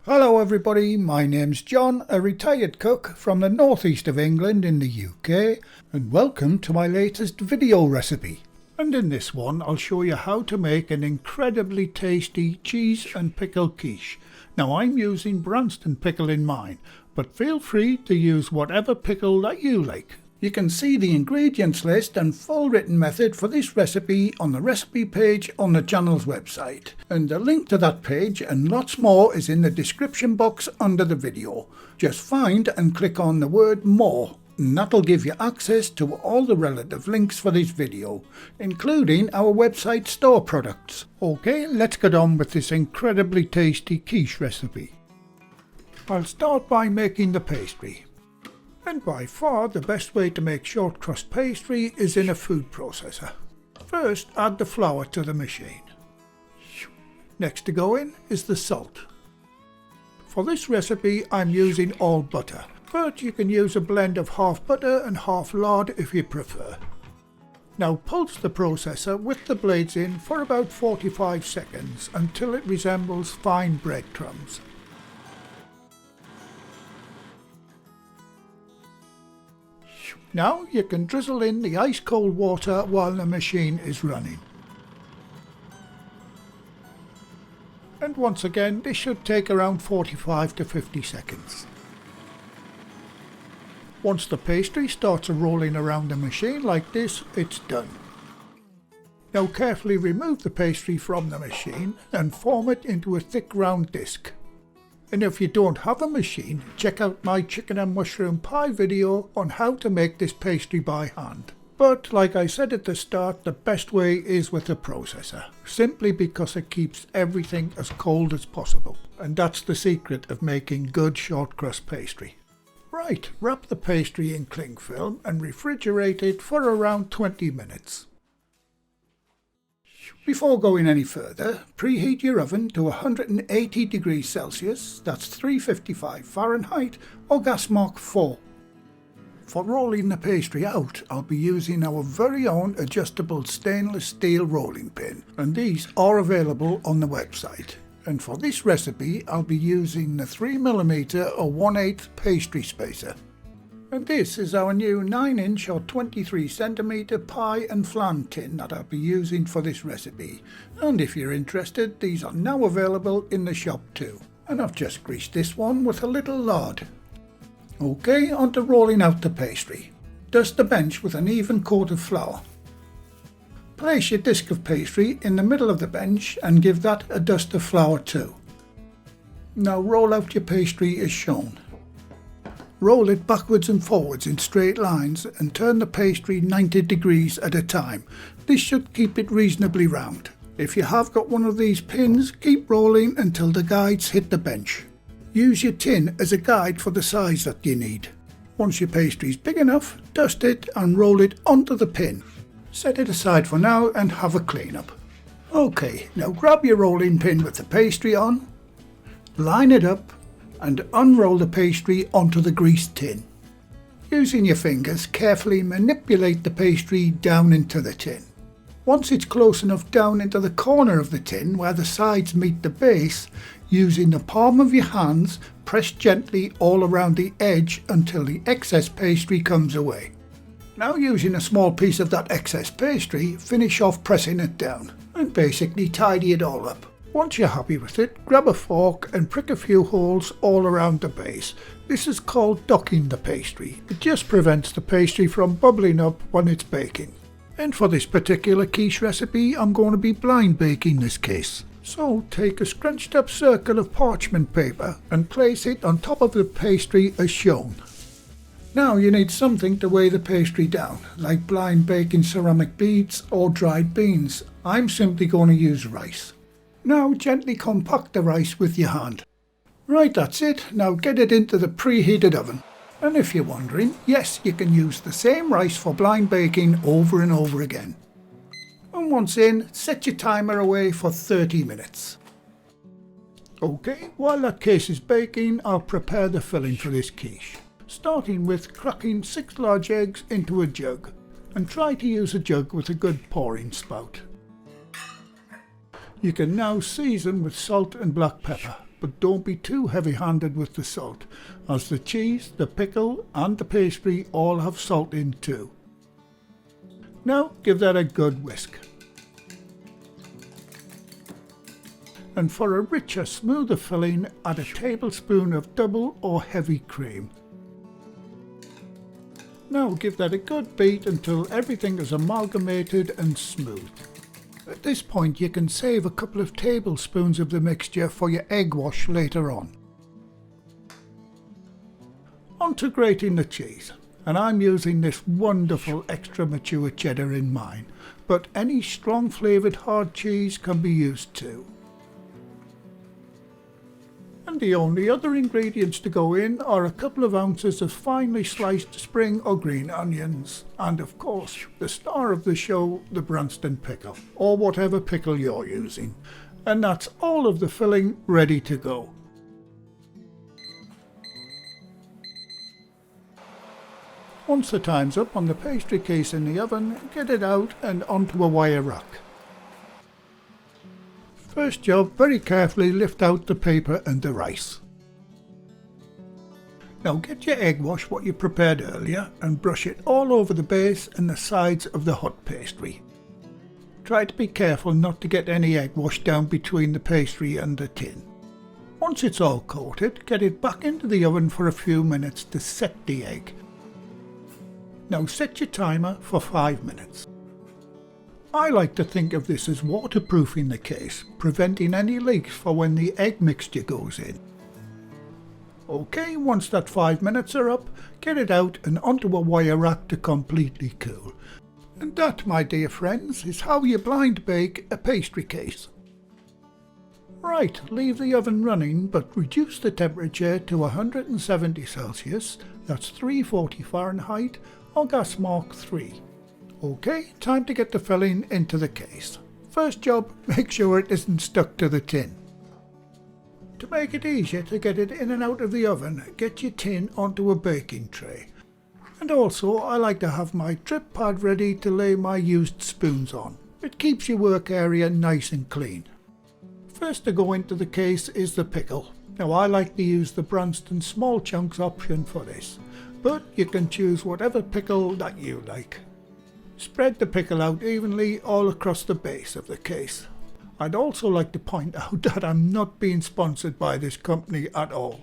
Hello everybody, my name's John, a retired cook from the northeast of England in the UK, and welcome to my latest video recipe. And in this one I'll show you how to make an incredibly tasty cheese and pickle quiche. Now I'm using Branston pickle in mine, but feel free to use whatever pickle that you like. You can see the ingredients list and full written method for this recipe on the recipe page on the channel's website. And the link to that page and lots more is in the description box under the video. Just find and click on the word more, and that'll give you access to all the relative links for this video, including our website store products. Okay, let's get on with this incredibly tasty quiche recipe. I'll start by making the pastry. And by far the best way to make short crust pastry is in a food processor. First, add the flour to the machine. Next to go in is the salt. For this recipe I'm using all butter, but you can use a blend of half butter and half lard if you prefer. Now pulse the processor with the blades in for about 45 seconds until it resembles fine breadcrumbs. Now you can drizzle in the ice cold water while the machine is running. And once again, this should take around 45 to 50 seconds. Once the pastry starts rolling around the machine like this, it's done. Now carefully remove the pastry from the machine and form it into a thick round disc. And if you don't have a machine, check out my chicken and mushroom pie video on how to make this pastry by hand. But like I said at the start, the best way is with a processor, simply because it keeps everything as cold as possible. And that's the secret of making good short crust pastry. Right, wrap the pastry in cling film and refrigerate it for around 20 minutes. Before going any further, preheat your oven to 180 degrees Celsius, that's 355 Fahrenheit, or gas mark 4. For rolling the pastry out, I'll be using our very own adjustable stainless steel rolling pin, and these are available on the website. And for this recipe, I'll be using the 3mm or 1/8 pastry spacer. And this is our new 9-inch or 23cm pie and flan tin that I'll be using for this recipe. And if you're interested, these are now available in the shop too. And I've just greased this one with a little lard. Okay, on to rolling out the pastry. Dust the bench with an even coat of flour. Place your disc of pastry in the middle of the bench and give that a dust of flour too. Now roll out your pastry as shown. Roll it backwards and forwards in straight lines and turn the pastry 90 degrees at a time. This should keep it reasonably round. If you have got one of these pins, keep rolling until the guides hit the bench. Use your tin as a guide for the size that you need. Once your pastry is big enough, dust it and roll it onto the pin. Set it aside for now and have a clean up. Okay, now grab your rolling pin with the pastry on, line it up, and unroll the pastry onto the greased tin. Using your fingers, carefully manipulate the pastry down into the tin. Once it's close enough down into the corner of the tin where the sides meet the base, using the palm of your hands, press gently all around the edge until the excess pastry comes away. Now using a small piece of that excess pastry, finish off pressing it down and basically tidy it all up. Once you're happy with it, grab a fork and prick a few holes all around the base. This is called docking the pastry. It just prevents the pastry from bubbling up when it's baking. And for this particular quiche recipe, I'm going to be blind baking this case. So take a scrunched up circle of parchment paper and place it on top of the pastry as shown. Now you need something to weigh the pastry down, like blind baking ceramic beads or dried beans. I'm simply going to use rice. Now gently compact the rice with your hand. Right, that's it. Now get it into the preheated oven. And if you're wondering, yes, you can use the same rice for blind baking over and over again. And once in, set your timer away for 30 minutes. Okay, while that case is baking, I'll prepare the filling for this quiche. Starting with cracking 6 large eggs into a jug. And try to use a jug with a good pouring spout. You can now season with salt and black pepper, but don't be too heavy-handed with the salt, as the cheese, the pickle and the pastry all have salt in too. Now give that a good whisk. And for a richer, smoother filling, add a tablespoon of double or heavy cream. Now give that a good beat until everything is amalgamated and smooth. At this point you can save a couple of tablespoons of the mixture for your egg wash later on. On to grating the cheese, and I'm using this wonderful extra mature cheddar in mine, but any strong flavoured hard cheese can be used too. And the only other ingredients to go in are a couple of ounces of finely sliced spring or green onions, and of course the star of the show, the Branston Pickle, or whatever pickle you're using. And that's all of the filling ready to go. Once the time's up on the pastry case in the oven, get it out and onto a wire rack. First job, very carefully lift out the paper and the rice. Now get your egg wash what you prepared earlier and brush it all over the base and the sides of the hot pastry. Try to be careful not to get any egg wash down between the pastry and the tin. Once it's all coated, get it back into the oven for a few minutes to set the egg. Now set your timer for 5 minutes. I like to think of this as waterproofing the case, preventing any leaks for when the egg mixture goes in. OK, once that 5 minutes are up, get it out and onto a wire rack to completely cool. And that, my dear friends, is how you blind bake a pastry case. Right, leave the oven running but reduce the temperature to 170 Celsius, that's 340 Fahrenheit, or gas mark 3. OK, time to get the filling into the case. First job, make sure it isn't stuck to the tin. To make it easier to get it in and out of the oven, get your tin onto a baking tray. And also I like to have my drip pad ready to lay my used spoons on. It keeps your work area nice and clean. First to go into the case is the pickle. Now I like to use the Branston small chunks option for this, but you can choose whatever pickle that you like. Spread the pickle out evenly all across the base of the case. I'd also like to point out that I'm not being sponsored by this company at all.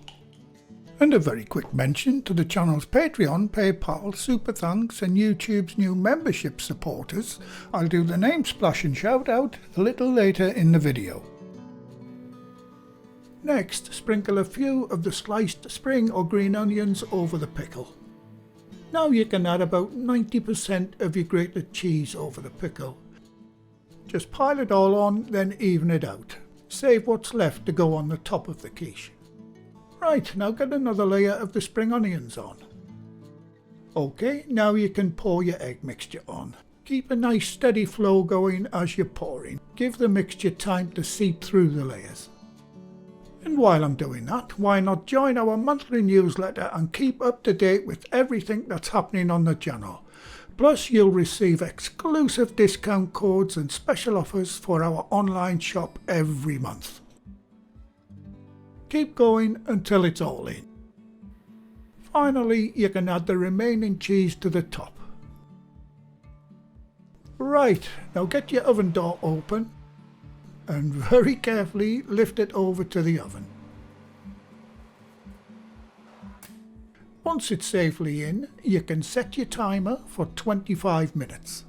And a very quick mention to the channel's Patreon, PayPal, Super Thanks and YouTube's new membership supporters. I'll do the name splash and shout out a little later in the video. Next, sprinkle a few of the sliced spring or green onions over the pickle. Now you can add about 90% of your grated cheese over the pickle. Just pile it all on, then even it out. Save what's left to go on the top of the quiche. Right, now get another layer of the spring onions on. OK, now you can pour your egg mixture on. Keep a nice steady flow going as you're pouring. Give the mixture time to seep through the layers. And while I'm doing that, why not join our monthly newsletter and keep up to date with everything that's happening on the channel. Plus you'll receive exclusive discount codes and special offers for our online shop every month. Keep going until it's all in. Finally, you can add the remaining cheese to the top. Right, now get your oven door open and very carefully lift it over to the oven. Once it's safely in, you can set your timer for 25 minutes.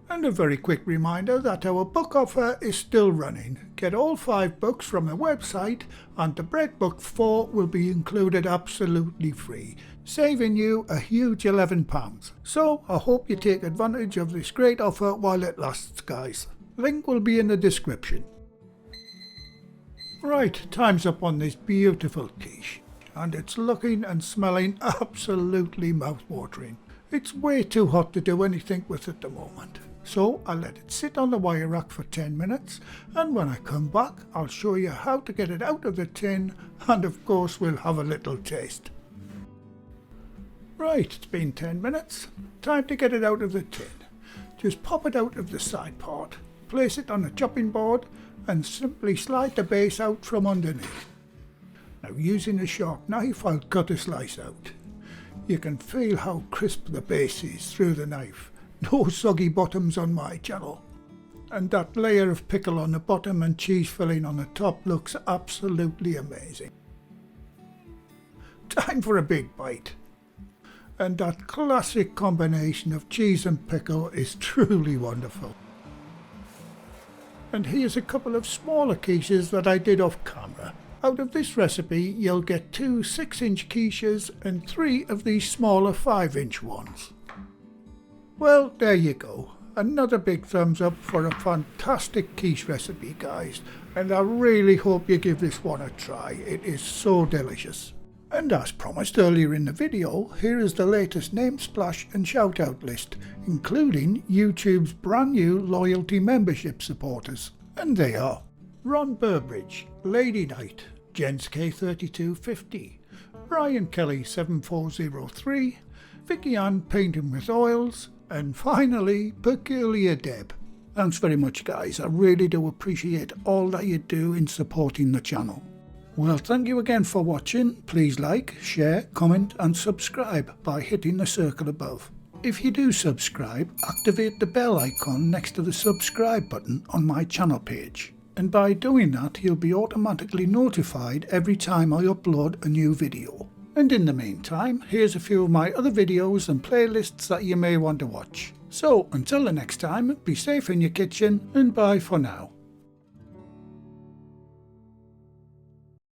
And a very quick reminder that our book offer is still running. Get all 5 books from the website and the bread book 4 will be included absolutely free, saving you a huge £11. So I hope you take advantage of this great offer while it lasts, guys. Link will be in the description. Right, time's up on this beautiful quiche, and it's looking and smelling absolutely mouth-watering. It's way too hot to do anything with at the moment, so I'll let it sit on the wire rack for 10 minutes, and when I come back I'll show you how to get it out of the tin, and of course we'll have a little taste. Right, it's been 10 minutes, time to get it out of the tin. Just pop it out of the side part. Place it on a chopping board and simply slide the base out from underneath. Now using a sharp knife I'll cut a slice out. You can feel how crisp the base is through the knife. No soggy bottoms on my channel. And that layer of pickle on the bottom and cheese filling on the top looks absolutely amazing. Time for a big bite. And that classic combination of cheese and pickle is truly wonderful. And here's a couple of smaller quiches that I did off camera. Out of this recipe you'll get 2 6-inch quiches and 3 of these smaller 5-inch ones. Well, there you go. Another big thumbs up for a fantastic quiche recipe, guys, and I really hope you give this one a try. It is so delicious. And as promised earlier in the video, here is the latest name splash and shout out list, including YouTube's brand new loyalty membership supporters. And they are Ron Burbridge, Lady Knight, Jens K3250, Brian Kelly 7403, Vicky Ann Painting with Oils, and finally Peculiar Deb. Thanks very much, guys. I really do appreciate all that you do in supporting the channel. Well, thank you again for watching. Please like, share, comment and subscribe by hitting the circle above. If you do subscribe, activate the bell icon next to the subscribe button on my channel page. And by doing that, you'll be automatically notified every time I upload a new video. And in the meantime, here's a few of my other videos and playlists that you may want to watch. So until the next time, be safe in your kitchen and bye for now.